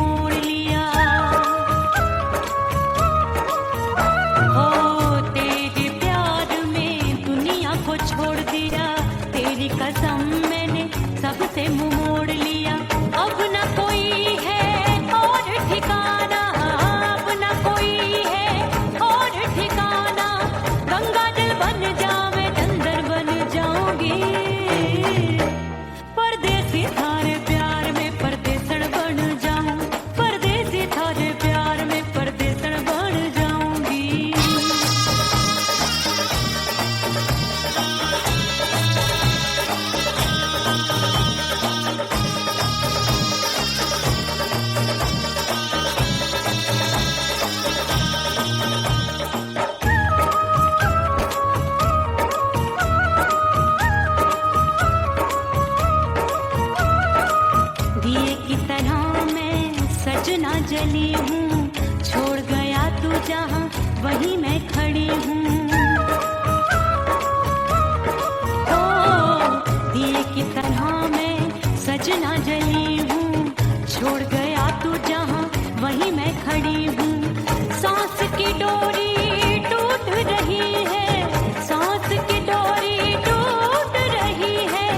मोड़ लिया। ओ तेरे प्यार में दुनिया को छोड़ दिया, तेरी कसम मैंने सबसे मुंह मोड़ लिया। अब न कोई है और ठिकाना, अब न कोई है और ठिकाना। गंगा जल बन जावे चंदन बन जाऊंगी, परदेसी थारे प्यार में परदेसण बन जाऊं, परदेसी थारे प्यार में परदेसण बन जाऊंगी। दिए की तरह मैं सजना जली हूँ, छोड़ गया तू जहाँ वहीं मैं खड़ी हूँ। ओ दिए की तरह मैं सजना जली हूँ, छोड़ गया तू जहाँ वहीं मैं खड़ी हूँ। सांस की डोरी टूट रही है, सांस की डोरी टूट रही है।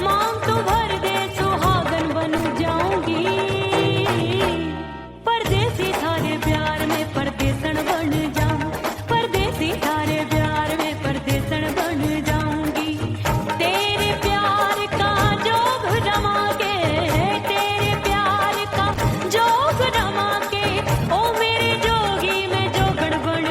मांग तू भर दे सुहागन बन जाऊंगी, परदेसी थारे प्यार में परदेसण बन जाऊं, परदेसी थारे प्यार में परदेसण बन जाऊंगी। तेरे प्यार का जोग रमा के, तेरे प्यार का जोग रमा के, ओ मेरे जोगी मैं जोगण बन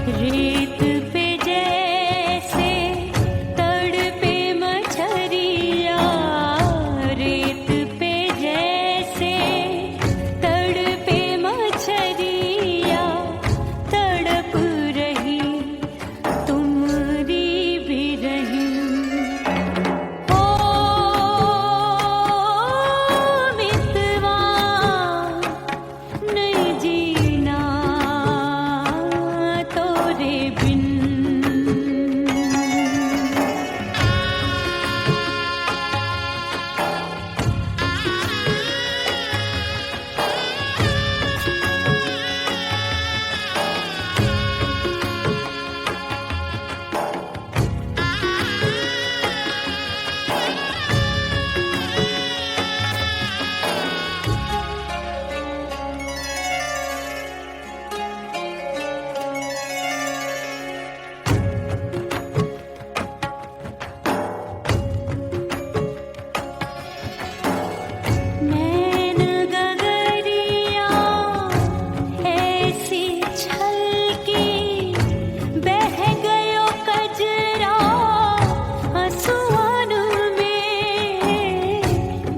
रेत पे जैसे तड़पे मछरिया, रेत पे जैसे तड़पे मछरिया, तड़प रही तुम्हारी भी रही। ओ मितवा नहीं जीना तोरे बिन। नैन गगरिया ऐसी छलकी, बह गयो कजरा आंसुअन में।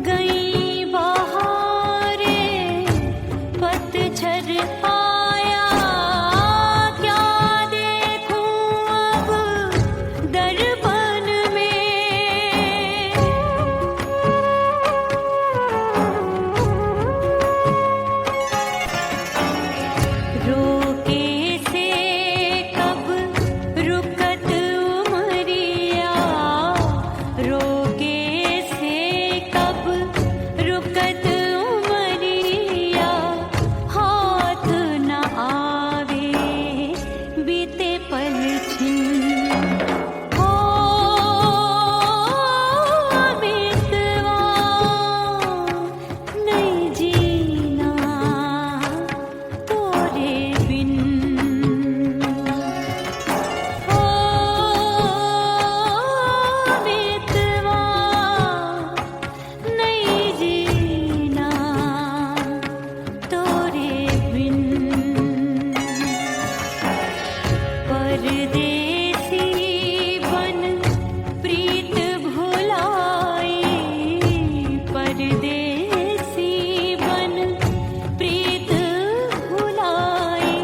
गई बहारे पतझर आया, क्या देखूं अब दर्पण में। रोके से कब रुकत उमरिया, रोके से कब रुकत उमरिया। हाथ न आवे बीते पल छिन। ओ मितवा नहीं जीना तोरे बिन। ओ मितवा नहीं जीना तोरे बिन। परदेसी बन प्रीत भुलाई, परदेसी बन प्रीत भुलाई।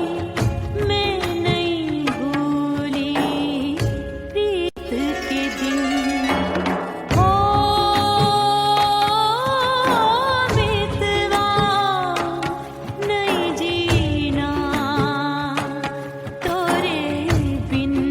मैं नहीं भूली प्रीत के दिन। ओ मितवा नहीं जीना तोरे बिन।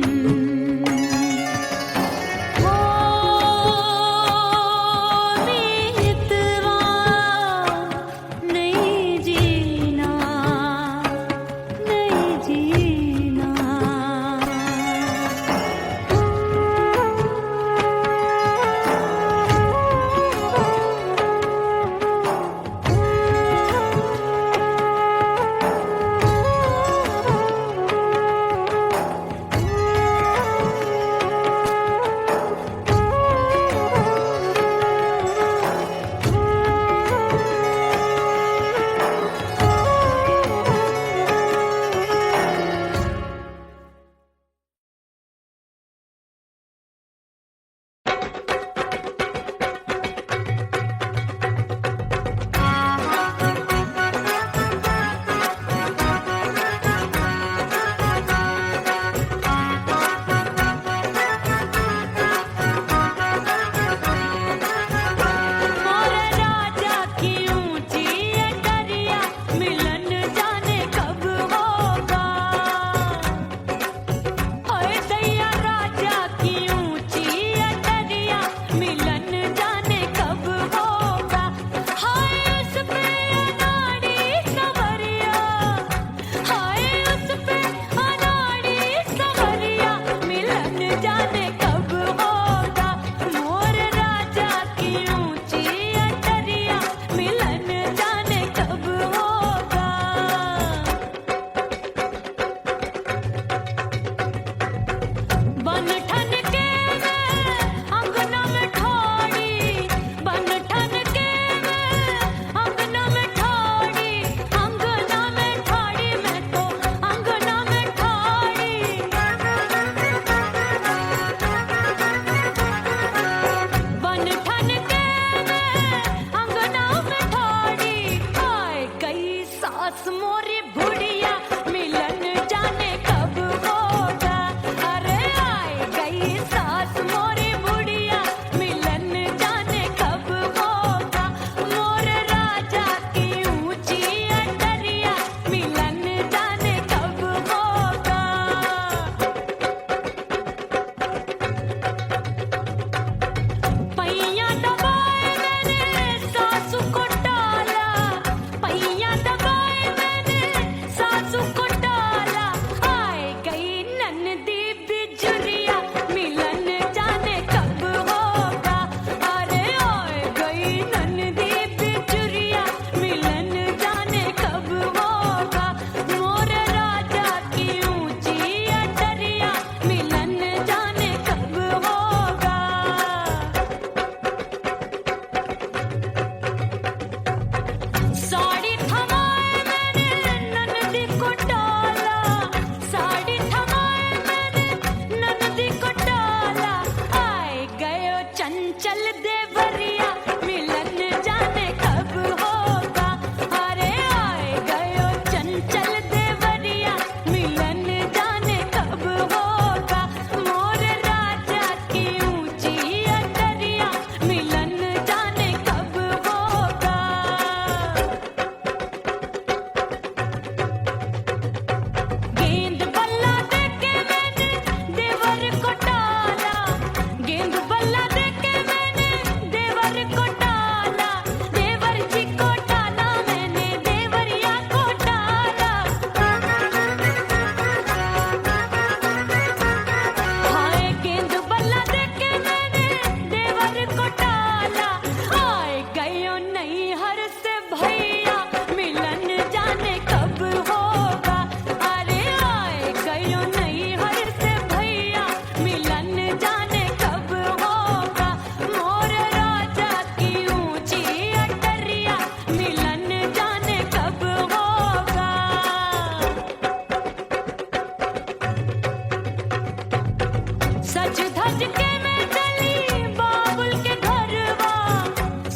धज के मैं चली बाबुल के घरवा,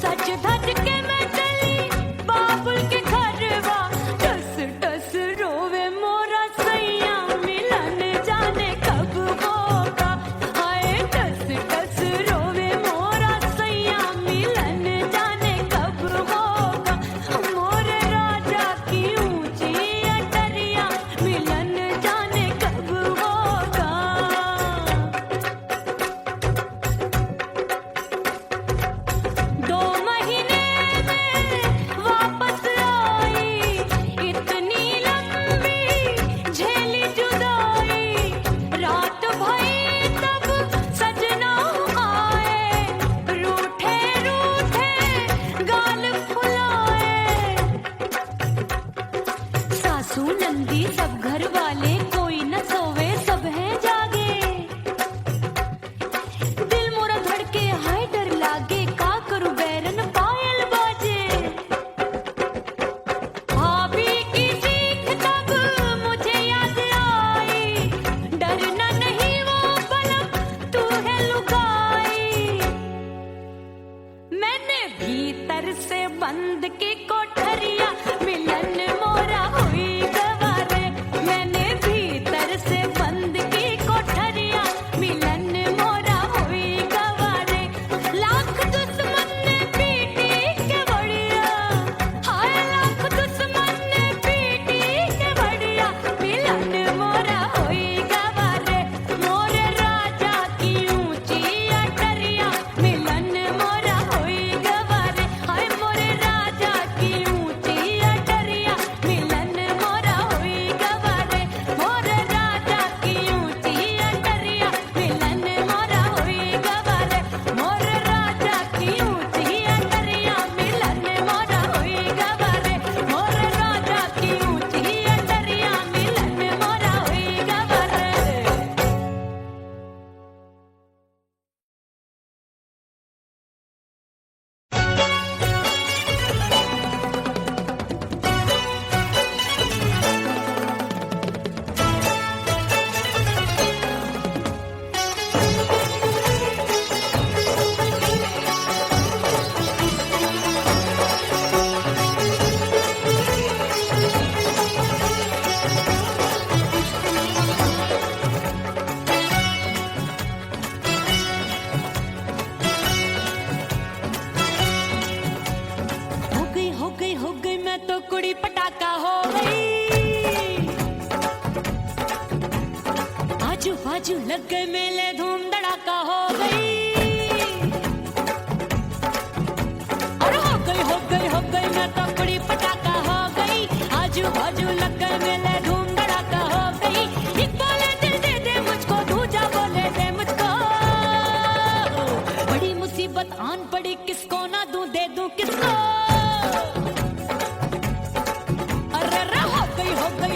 सज धज के मैं चली बाबुल के घरवा। टस टस रोवे मोरा सैया मिलन जाने कब होगा। हाय टस टस रोवे मोरा सैया मिलन जाने कब होगा। मोरे राजा की ऊंची अटरिया मिलन जाने कब होगा। 2 महीने में वापस आई, इतनी लंबी झेली जुदाई। रात भई तब सजना आए, रूठे रूठे गाल फुलाए। सासू नंदी सब घर वाले कोई न सोवे सब हैं जागे। दिल मोरा धड़के हाय डर लागे, का करूं बैरन पायल बाजे। भाभी की सीख तब मुझे याद आई, डरना नहीं वो पलक तू है लुगाई। मैंने भीतर से बंद की कोठरिया मिलन मोरा हुई गवारे। मैंने भीतर से बंद की कोठरिया मिलन मोरा हुई गवारे। लाख दुश्मन ने पीटी के बढ़िया, हाय लाख दुश्मन ने पीटी के बढ़िया। मिलन मोरा हुई गवारे, मोरे राजा की ऊंची अटरिया मिलन मोरा हुई गवारे। हाय मोरे राजा की ऊंची अटरिया मिलन मोरा हुई गवारे। मोरे राजा की ऊंची अटरिया मिलन मोरा हुई गवारे। मोरे राजा की ऊंची अटरिया मिलन मोरा हुई गवारे। मोरे राजा की ऊंची अटरिया मिलन मोरा हुई गवारे। हो गई मैं तो कुड़ी पटाखा हो गई। आजू बाजू लग गए मेले धूम धड़ाका हो गई। अरे हो गई मैं तो कुड़ी पटाखा हो गई। आजू बाजू लग गए मेले धूम धड़ाका हो गई। एक बोले दिल दे दे मुझको, दूजा बोले दे मुझको। बड़ी मुसीबत आन पड़ी, किसको ना दूं दे दूं किसको।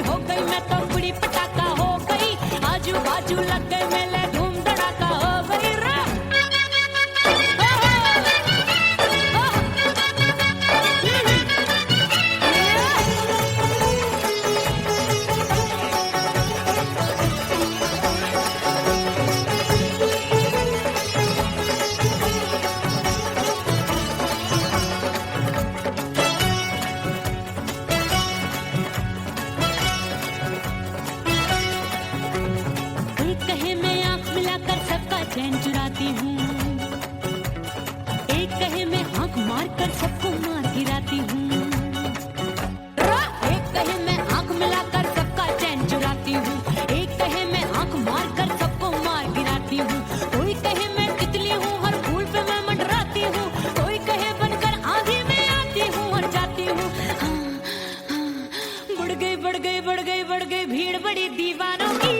हो गई मैं तो कुड़ी पटाखा हो गई। आजू बाजू लग गए मेले धूम धड़ाका हो गई रे। कोई कहे मैं आंख मिलाकर सबका चैन चुराती हूँ, एक कहे मैं आंख मारकर सबको मार गिराती हूँ। एक कहे मैं आंख मिलाकर सबका चैन चुराती हूँ, एक कहे मैं आंख मारकर सबको मार गिराती हूँ। कोई कहे मैं तितली हूँ, हर फूल पे मैं मंडराती हूँ। कोई कहे बनकर आंधी में आती हूँ और जाती हूँ। बढ़ गई भीड़ बड़ी दीवानों की।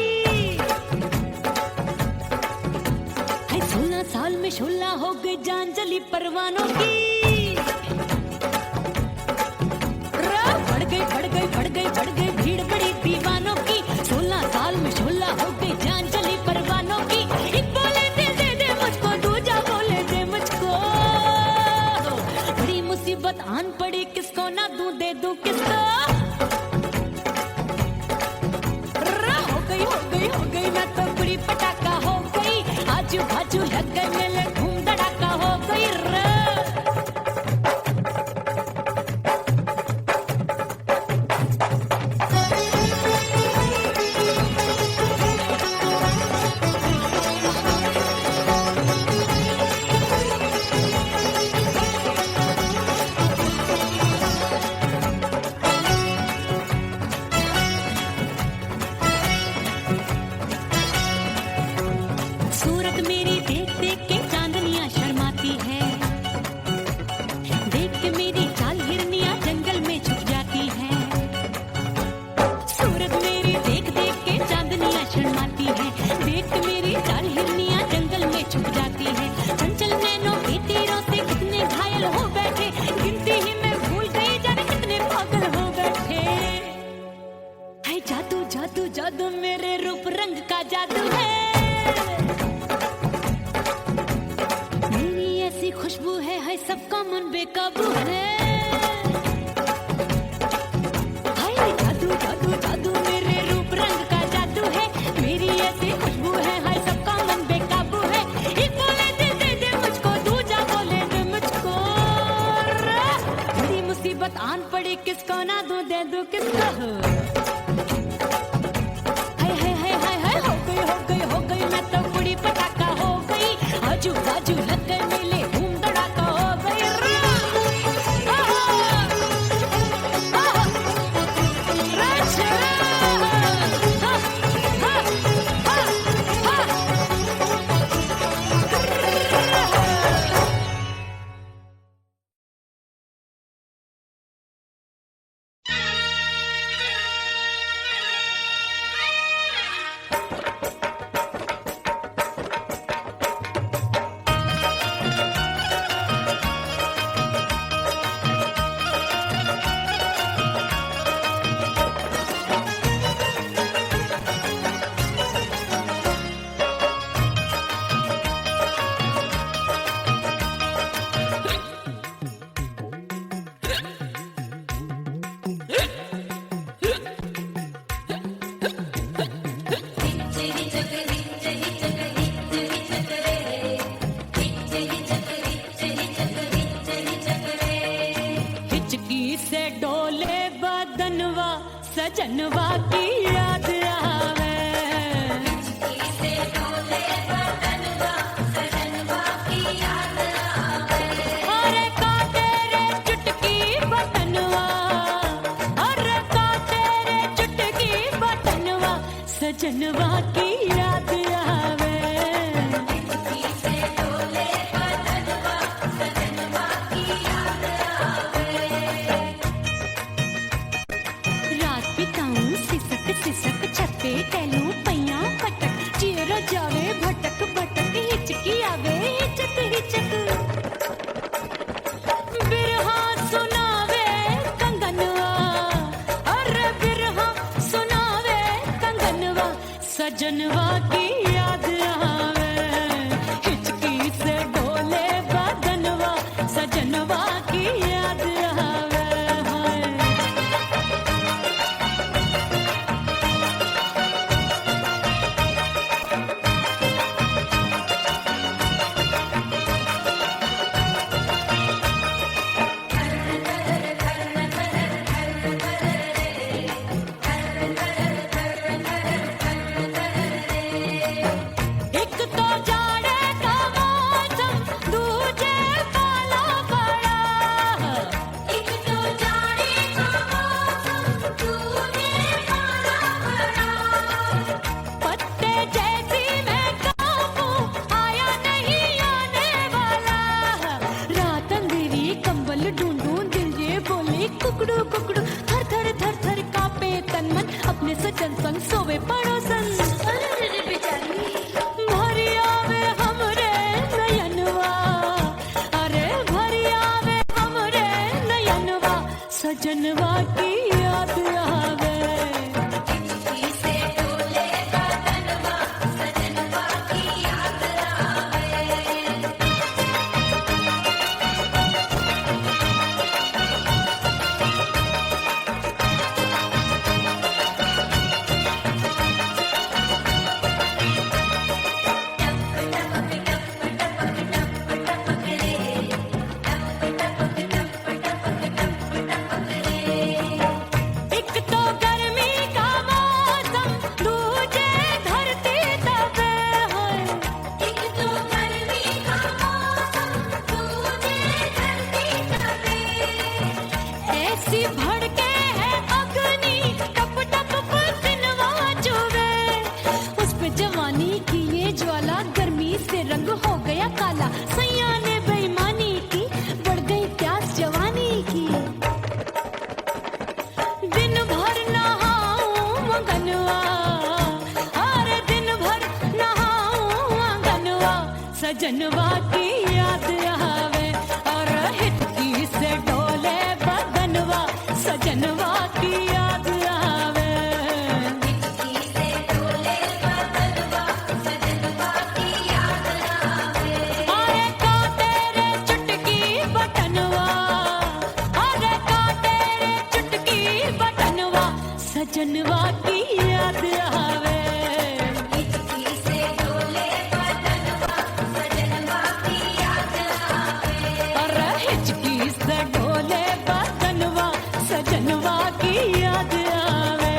16 साल में शोला हो गई जान जली परवानों की। बढ़ गई भीड़ बड़ी दीवानों की। 16 साल में शोला हो गई जान जली परवानों की। एक बोले दिल दे दे मुझको, दूजा बोले दे मुझको। बड़ी मुसीबत आन पड़ी, किसको ना दूं दे दूं किसको। हो गई मैं तो कुड़ी पटाखा हो गई। आजू बाजू देख के चांदनियां शर्माती है, देख के मेरी चाल हिरनियां जंगल में छुप जाती है। सूरत मेरी देख देख के चांदनियां शर्माती है, देख के मेरी चाल हिरनियां जंगल में छुप जाती है। चंचल नैनों के तीरों से कितने घायल हो बैठे, गिनती ही मैं भूल गई जाने कितने पागल हो बैठे। है जादू जादू जादू मेरे रूप रंग का जादू है, मेरी ऐसी खुशबू है सबका मन बेकाबू है। हाय जादू जादू जादू मेरे रूप रंग का जादू है, मेरी ऐसी खुशबू है सबका मन बेकाबू है। एक बोले दे दे दे मुझको, दूजा बोले दे मुझको, बड़ी मुसीबत आन पड़ी किसको ना दूं दे दूं किसको। हो गई मैं तो बुढ़ी पटाखा हो गई, आजू बाजू लग गए मेले धूम धड़ाका हो गई। सजनवा की याद आवे, अरे का तेरे चुटकी बटनवा, अरे का तेरे चुटकी बटनवा, सजनवा की याद आवे। सिसक छत पे टहलूं पैया पटक, चेहरा जावे भटक भटक, हिचकी आवे हिचक हिचक। बिरहा सुनावे कंगनवा, अरे बिरहा सुनावे कंगनवा, सजनवा की याद आवे। हिचकी से डोले बदनवा, सजनवा की याद आवे। कुकड़ू कुकड़ू थर थर थर थर कापे तन मन, अपने सजन संग सोवे पड़ोसन। भरी आवे हमरे नयनवा, अरे भरी आवे हमरे नयनवा, सजनवा की याद आवे। ज्वाला गर्मी से रंग हो गया सजनवा की याद आवे और हिचकी से डोले बदनवा सजनवा की याद आवे हिचकी से डोले बदनवा सजनवा की याद आवे अरे का तेरे चुटकी बटनवा अरे का तेरे चुटकी बटनवा सजनवा की याद आवे सजनवा की याद आवे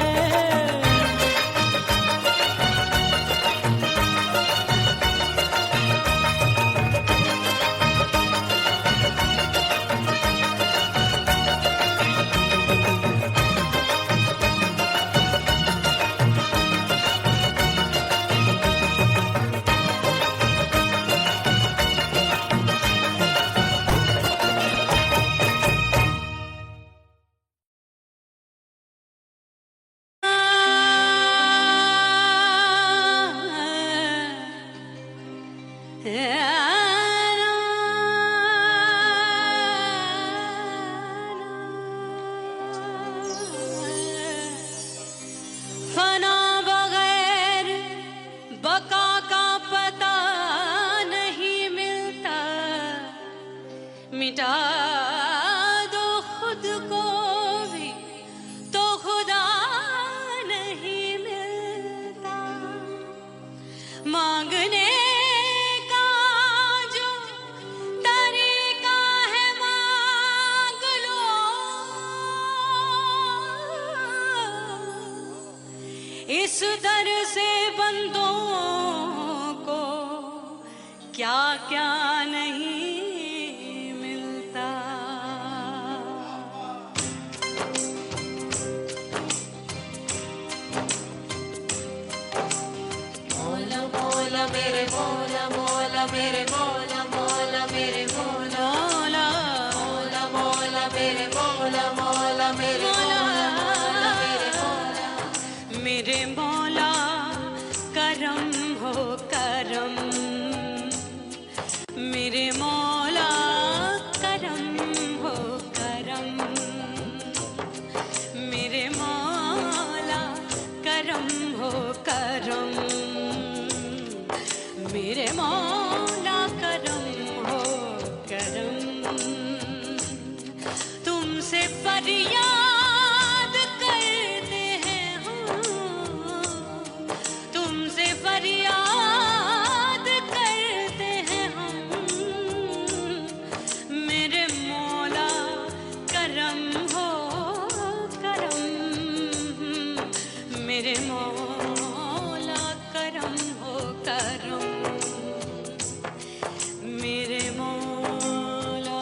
फना बगैर बका का पता नहीं मिलता मिटा दो खुद को भी तो खुदा नहीं मिलता मांगने का जो तरीका है मांग लो इस दर से बंदों को क्या क्या नहीं मिलता मौला मौला मेरे मौला मौला मेरे मौला मौला मेरे मौला मौला मौला मेरे मौला मौला मेरे मौला मेरे मौला करम हो करम मेरे मौला करम हो करम मेरे मौला करम हो करम मेरे मौला करम हो करम तुमसे फरियाद करते हैं तुमसे फरियाद करते हैं हम मेरे मौला करम हो करम मेरे मौला करम हो करम मेरे मौला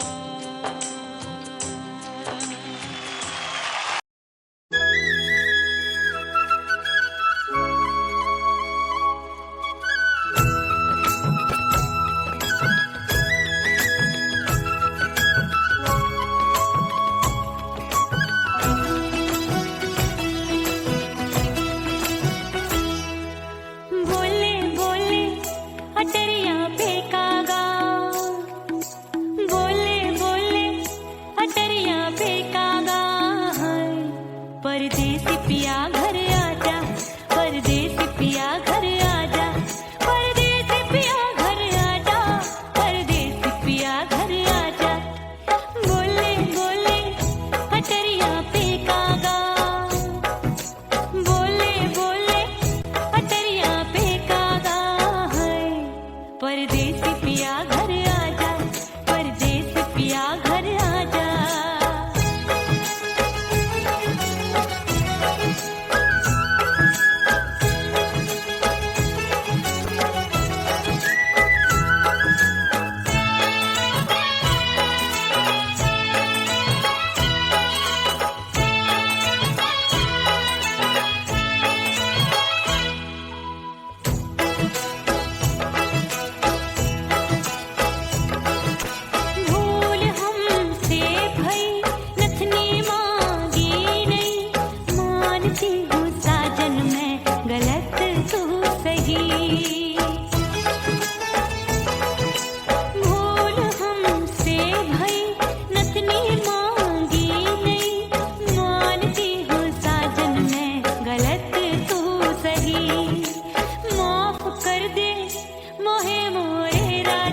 बोले बोले अटरिया फेंकागा बोले बोले अटरिया फेंकागा परदेसी पिया घर आजा परदेसी पिया घर आजा परदेसी पिया घर आजा परदेसी पिया घर आजा बोले बोले अटरिया फेंकागा बोले बोले अटरिया फेंकागा परदेसी पिया घर आजा परदेसी पिया घर आजा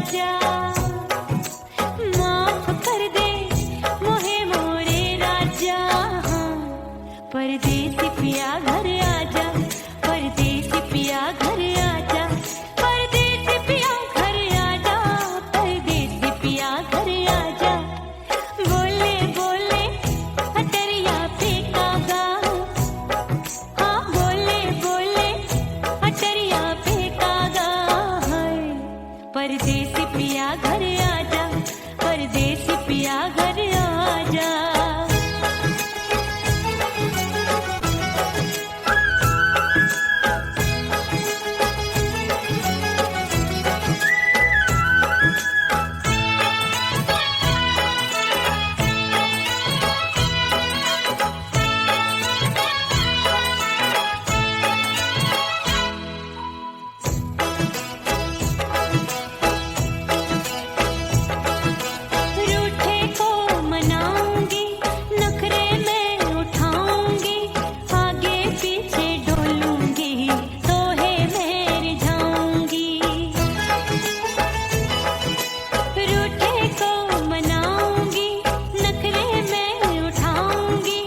आजा, माफ कर दे मोहे मोरे राजा। हाँ, परदेसी पिया घर आजा, परदेसी पिया घर आजा, परदेसी पिया घर आजा, परदेसी पिया घर आजा। बोले बोले अटरिया पे कागा, हाँ बोले बोले अटरिया पे कागा है। परदेसी पिया घर आजा, परदेसी पिया घर आजा। रूठे को मनाऊंगी, नखरे में उठाऊंगी, आगे पीछे डोलूंगी, तोहे मैं रिझाऊंगी। रूठे को मनाऊंगी, नखरे में उठाऊंगी,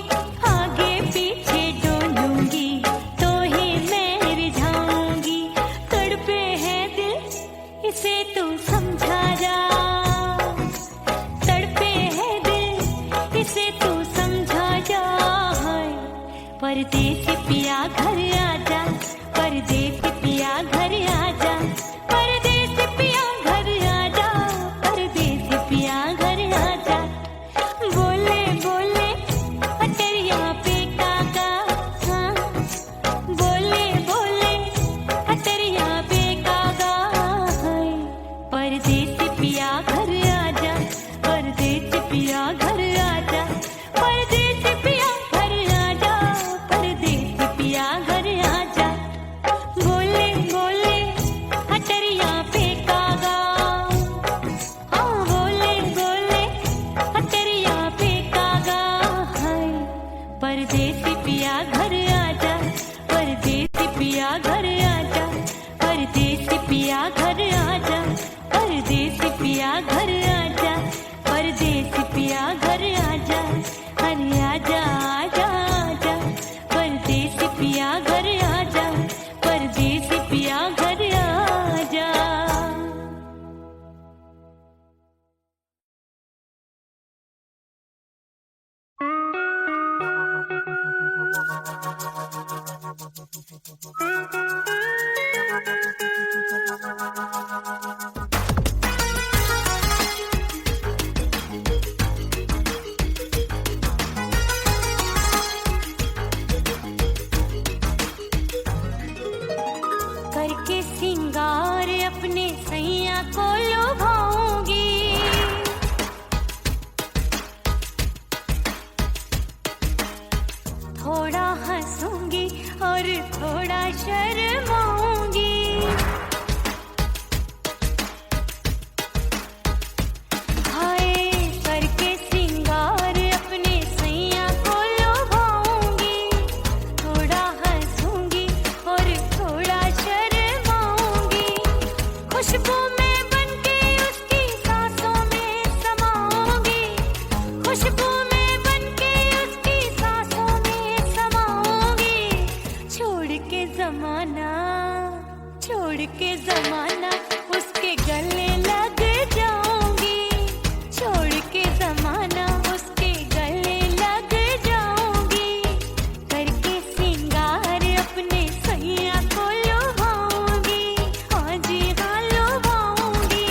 आगे पीछे डोलूंगी, तोहे मैं रिझाऊंगी। तड़पे है दिल इसे तू समझा जा, तड़पे है दिल इसे तू समझा जा। हाय, परदेसी पिया घर आजा, परदेसी पिया घर आजा, परदेसी पिया घर आजा, परदेसी पिया घर आजा। बोले बोले अटरिया पे कागा, हाँ बोले बोले अटरिया पे कागा है। परदेसी पिया घर आजा, परदेसी पिया घर आजा, परदेसी पिया घर आजा, परदेसी पिया घर आजा। बोले बोले अटरिया पे कागा, हाँ बोले बोले अटरिया पे कागा है। परदेसी पिया घर आजा, परदेसी पिया घर आजा, परदेसी पिया घर आजा, परदेसी पिया घर आजा, परदेसी पिया घर आजा। अरे आजा आजा आजा, परदेसी पिया घर आजा, परदेसी पिया घर आजा। करके सिंगार अपने सैया को लुभाऊंगी, थोड़ा हंसूंगी और थोड़ा शर्माऊंगी। हाय, करके सिंगार अपने सैया को लुभाऊंगी, थोड़ा हंसूंगी और थोड़ा शर्माऊंगी। खुशबू में बनके उसकी सांसों में समाऊंगी, खुशबू में बनके उसकी सांसों में समाऊंगी। छोड़ के जमाना, छोड़ के जमाना उसके गले लग जाऊंगी, छोड़ के जमाना उसके गले लग जाऊंगी। करके सिंगार अपने सैया को लुभाऊंगी, हाँ जी हाँ लुभाऊंगी।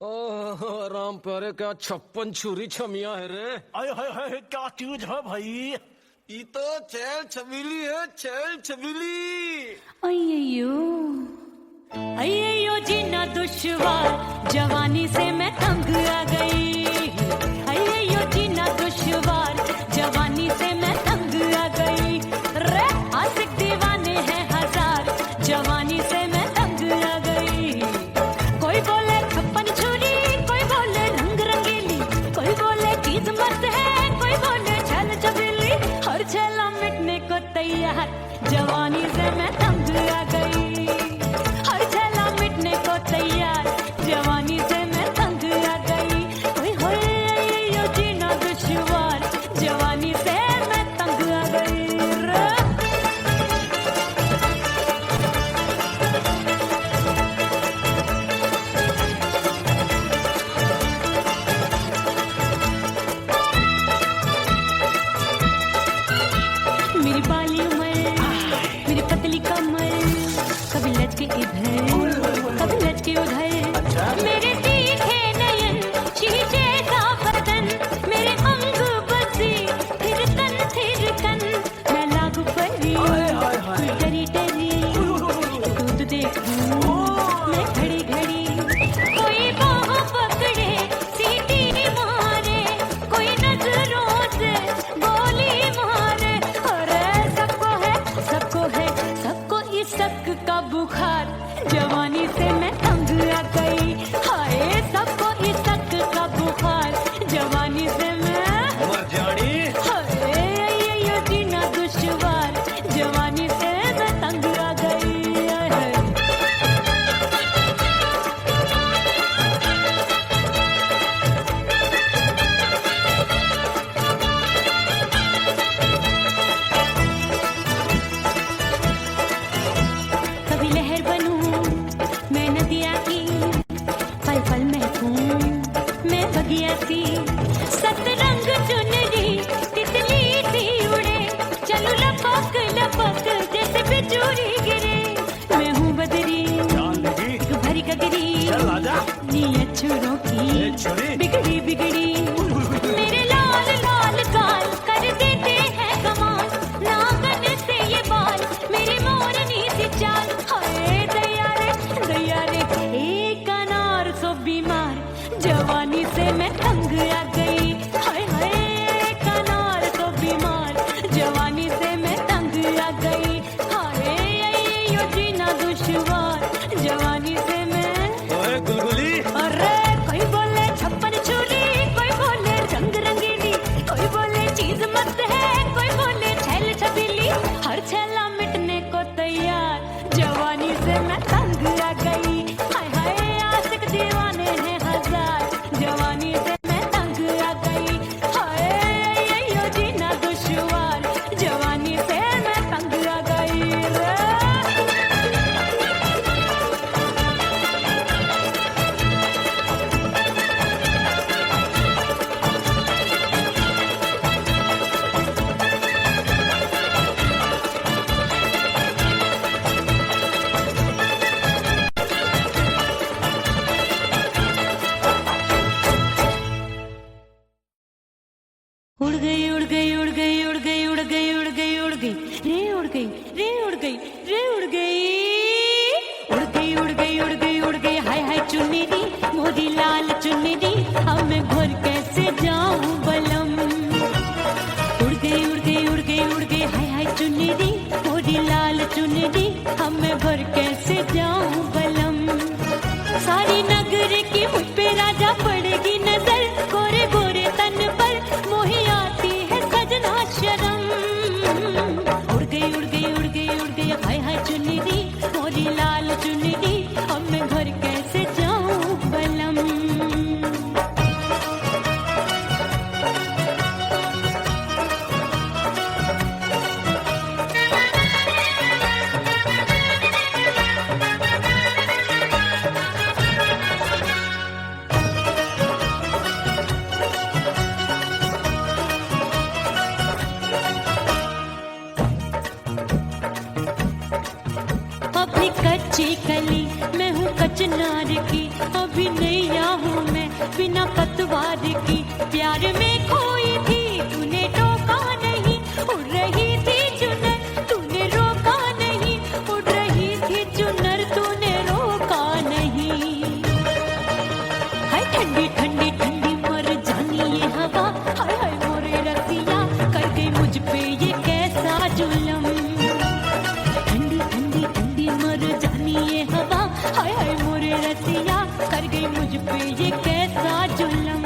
ओह राम प्यारे, क्या 56 छुरी छमिया है रे। आय हाय हाय, क्या चीज है भाई? ये तो चैल छबीली है, चैल छबीली। अय्यो अय्यो जीना दुश्वार, जवानी से मैं तंग आ गई। अय्यो जीना दुश्वार, जवानी से मैं तंग आ गई। रे आशिक दीवाने हैं हजार, जवानी से मैं तंग आ गई। कोई बोले 56 छुरी, कोई बोले रंग रंगीली, कोई बोले चीज मस्त है, कोई बोले छल छबीली। हर छेला मिटने को तैयार, जवानी से मैं तंग आ गई। हर छेला मिटने को तैयार, जवानी से मैं तंग आ गई। ओए होए यो जीना दुश्वार, जवानी से मैं तंग आ गई। मेरी बाली उम्र, मेरी पतली कमर, कभी लचके इधर, कभी लचके उधर। मेरे तीखे नयन, शीशे का बदन, मेरे अंग बसे थिरकन थिरकन। मैं लागू परी, डरी डरी, दूध देखूं मैं घड़ी घड़ी। कोई बाह पकड़े, सीटी मारे, कोई नजरों से गोली मारे। सबको इस शक का बुखार, जवानी से मैं तंग आ गई। हाय सबको इस शक का बुखार, जवानी से मैं मर जानी। हाय ये जीना दुश्वार, जवानी से मैं तंग आ गई। हाय कभी लहर बनूं मैं नदिया की, पल पल महकूं मैं बगिया सी। सतरंग चुनरी तितली सी उड़े, चलो लपक लपक जैसे बिजूरी गिरे। मैं हूँ बदरी भरी गगरी, नीयत छुरों की बिगड़ी बिगड़ी। मेरे लाल लाल गाल कर देते हैं कमाल, नागन से ये बाल मेरी मोरनी सी चाल। हाय दैया रे एक अनार सो बीमार, जवानी से मैं तंग आ गई। हाय हाय एक अनार सो बीमार, जवानी से मैं तंग आ गई। हाय यो जीना दुश्वार, जवानी से मैं। ओए गुलगुली, अरे कोई बोले 56 छुरी, कोई बोले रंग रंगीली, कोई बोले चीज मस्त है, कोई बोले छल छबीली। हर छेला मिटने को तैयार, जवानी से मैं तंग आ गई। हाय हाय आशिक दीवाने हैं हजार, जवानी से मैं तंग आ गई। हाय यो जीना दुश्वार, जवानी से मैं तंग आ गई रे। उड़ गई उड़ गई उड़ गई उड़ गई उड़ गई उड़ गई उड़ गई रे, उड़ गई रे, उड़ गई रे, उड़ गई उड़ गई उड़ गई उड़ गई उड़ गई। हाय हाय चुन्नी मोरी लाल चुन्नी, अब मैं घर कैसे जाऊं बलम। उड़ गई उड़ गई उड़ गई उड़ गई हाय हाय चुन्नी मोरी लाल चुन्नी, अब मैं घर कैसे जाऊं बलम। सारी नगर की मुझ पे राजा पड़ेगी नजर, गोरे गोरे तन पर मोही आती है सजना शर्म। उड़ गई उड़ गई उड़ गई उड़ गई हाय हाय चुन्नी मोरी लाल चुन्नी, अब मैं घर कैसे जाऊं बलम। कच्ची कली मैं हूँ कचनार की, अभी नैया हूँ प्यार की, प्यार में खोई थी तूने टोका नहीं, उड़ रही थी चुनर तूने रोका नहीं, उड़ रही थी चुनर तूने रोका नहीं। हाय ठंडी ठंडी ठंडी मर जानी ये हवा, हाय हाय मोरे रसिया कर गई मुझ पे ये कैसा जुल्म। ठंडी ठंडी ठंडी मर जानी ये हवा, हाय हाय मोरे रसिया कर गई मुझ पे ये कैसा जुल्म।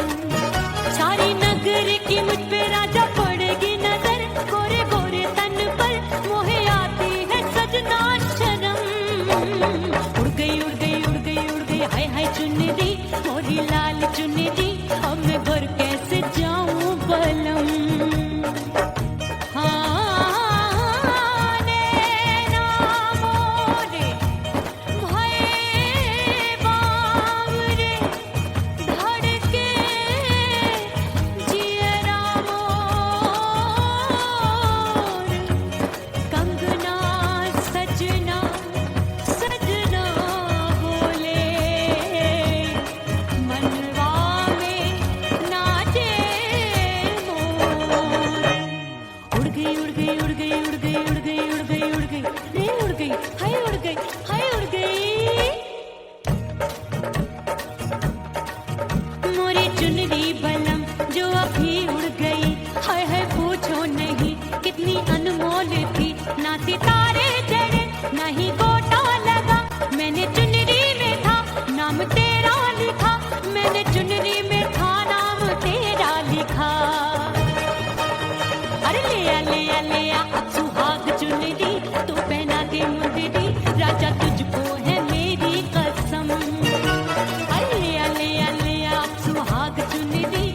सारी नगर की मुझ पे राजा पड़ेगी नजर, गोरे गोरे तन पर मोहे आती है सजना शर्म। उड़ गई उड़ गई उड़ गई उड़ गई हाय हाय चुनरी मोरी लाल चुनरी, अब मैं घर कैसे जाऊं बलम। हाँ नैना मोरे भये बावरे, धड़के जियरा मोर, कंगना सजना सजना बोले, मनवा में नाचे मोर। उड़ गई उड़ गई उड़ गई उड़ गई उड़ गई उड़ गई उड़ गई रे उड़ गई हाय उड़ गई हाय उड़ गई। मोरी चुनरी बलम जो अभी उड़ गई, हाय हाय पूछो नहीं कितनी अनमोल थी, ना सितारे जड़े ना ही गोटा लगा, मैंने चुनरी में था नाम तेरा लिखा, मैंने चुनरी में था नाम तेरा लिखा। अरे ले आ ले आ ले आ अब सुहाग चुनरी, तू पहना दे मुंदरी, राजा तुझको है मेरी कसम। अरे ले आ ले आ ले आ अब सुहाग चुनरी,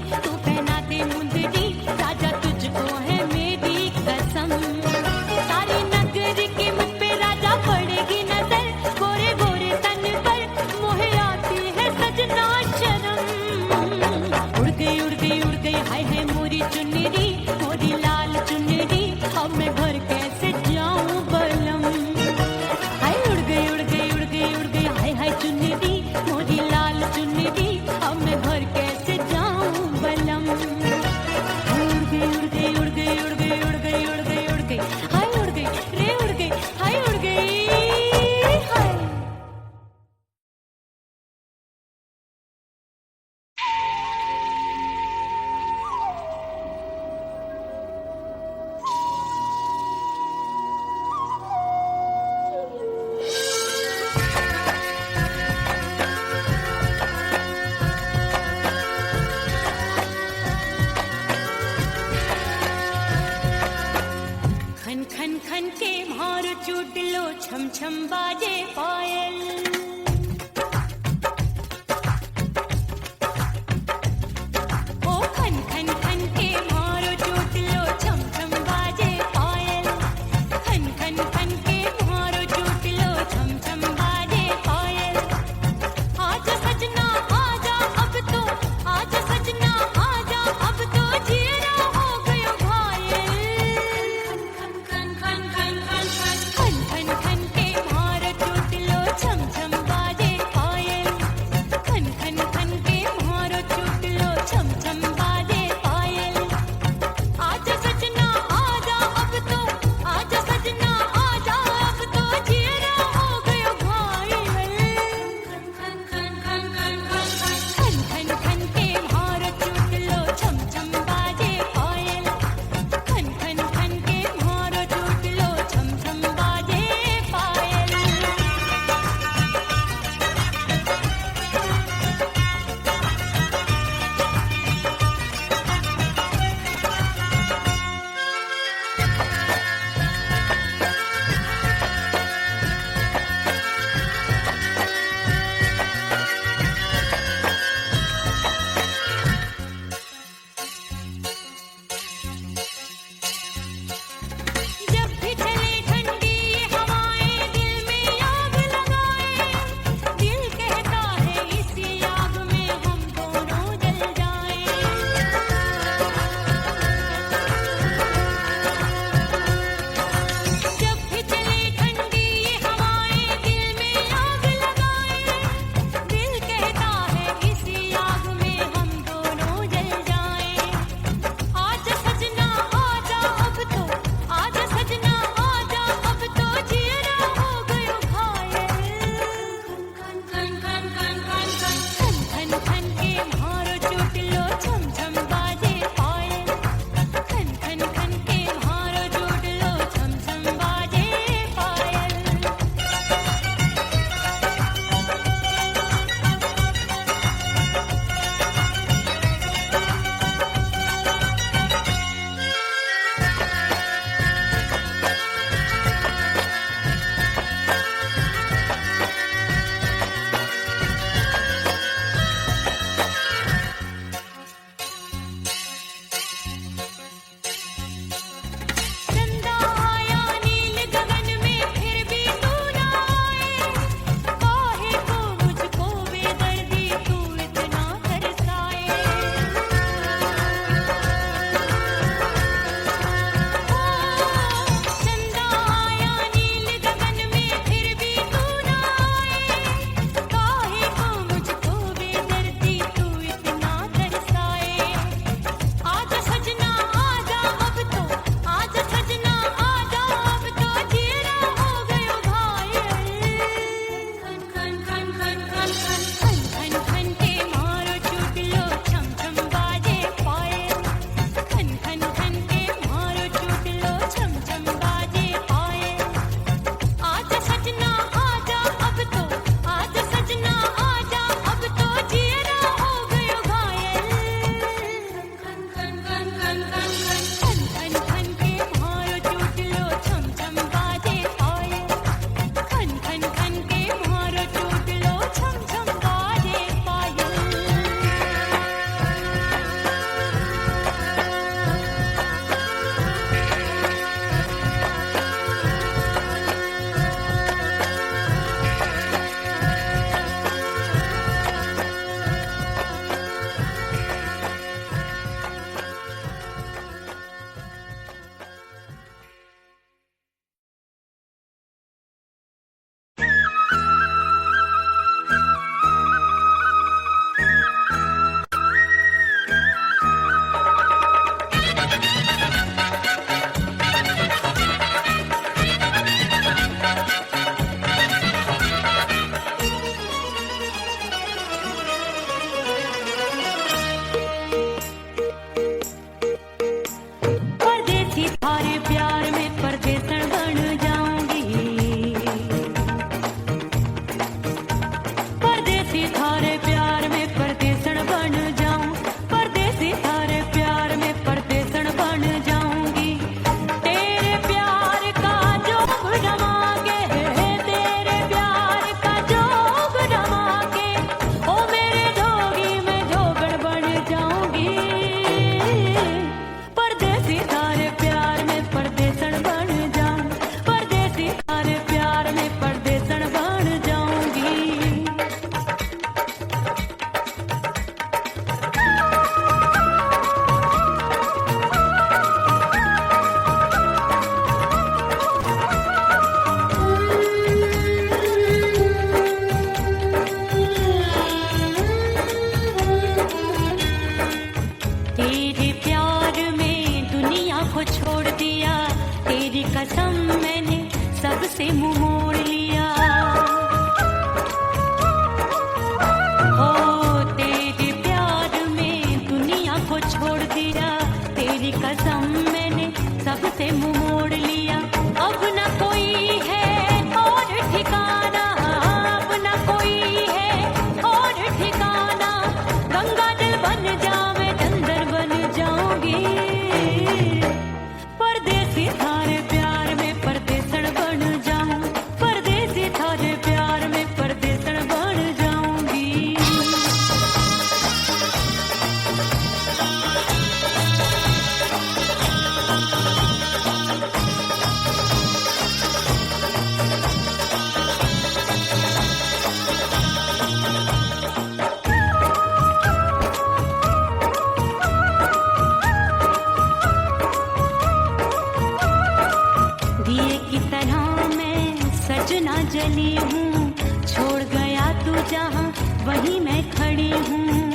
वहीं मैं खड़ी हूँ।